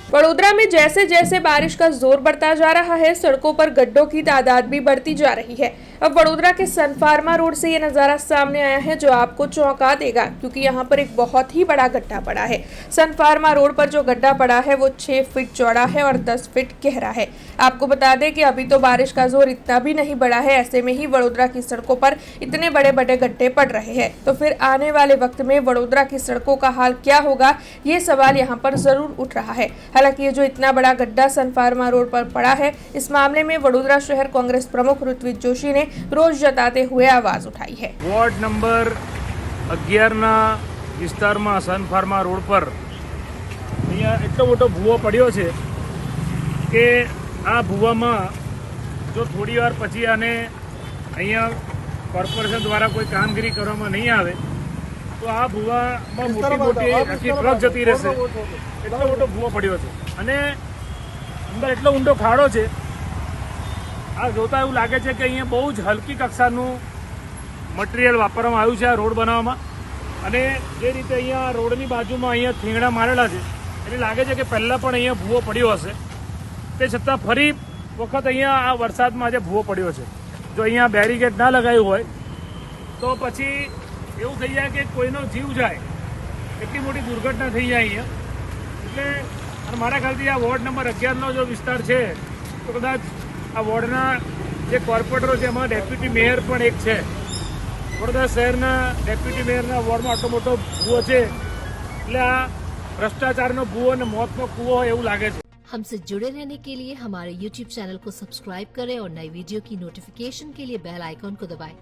वडोदरा में जैसे जैसे बारिश का जोर बढ़ता जा रहा है, सड़कों पर गड्ढों की तादाद भी बढ़ती जा रही है। अब वडोदरा के सन फार्मा रोड से ये नजारा सामने आया है जो आपको चौंका देगा, क्योंकि यहाँ पर एक बहुत ही बड़ा गड्ढा पड़ा है। सन फार्मा रोड पर जो गड्ढा पड़ा है वो 6 फीट चौड़ा है और 10 फीट गहरा है। आपको बता दें कि अभी तो बारिश का जोर इतना भी नहीं बढ़ा है, ऐसे में ही वडोदरा की सड़कों पर इतने बड़े बड़े गड्ढे पड़ रहे हैं। तो फिर आने वाले वक्त में वडोदरा की सड़कों का हाल क्या होगा, ये सवाल यहाँ पर जरूर उठ रहा है। हालांकि ये जो इतना बड़ा गड्ढा सन फार्मा रोड पर पड़ा है, इस मामले में वडोदरा शहर कांग्रेस प्रमुख ऋत्विज जोशी ने रोष जताते हुए आवाज उठाई है। वोर्ड नंबर 11 વિસ્તારમાં સન ફાર્મા રોડ પર અહીંયા એટલો મોટો ભૂવો પડ્યો છે કે આ ભૂવામાં જો થોડી વાર પછી આને અહીંયા કોર્પોરેશન દ્વારા કોઈ કામગીરી કરવામાં નહીં આવે તો આ ભૂવામાં મોટી મોટી આખી ટ્રક જતી રહેશે। એટલો મોટો ભૂવો પડ્યો છે અને અંદર એટલો ઊંડો ખાડો છે। આ જોતા એવું લાગે છે કે અહીંયા બહુ જ હલકી કક્ષાનું મટીરિયલ વાપરવામાં આવ્યું છે આ રોડ બનાવવામાં। અને જે રીતે અહીંયા રોડની બાજુમાં અહીંયા થીંગડા મારેલા છે એટલે લાગે છે કે પહેલાં પણ અહીંયા ભૂવો પડ્યો હશે, તે છતાં ફરી વખત અહીંયા આ વરસાદમાં આજે ભૂવો પડ્યો છે। જો અહીંયા બેરીકેડ ના લગાવ્યું હોય તો પછી એવું થઈ જાય કે કોઈનો જીવ જાય, એટલી મોટી દુર્ઘટના થઈ જાય અહીંયા। એટલે અને મારા ખ્યાલથી આ વોર્ડ નંબર 11નો જો વિસ્તાર છે તો કદાચ આ વોર્ડના જે કોર્પોરેટરો છે એમાં ડેપ્યુટી મેયર પણ એક છે। વડોદરા શહેરના ડેપ્યુટી મેયરના વોર્ડમાં આટલો મોટો ભૂવો છે એટલે આ ભ્રષ્ટાચારનો ભૂવો અને મોતનો કૂવો હોય એવું લાગે છે। हमसे जुड़े रहने के लिए हमारे YouTube चैनल को सब्सक्राइब करें और नई वीडियो की नोटिफिकेशन के लिए बेल आइकॉन को दबाएं।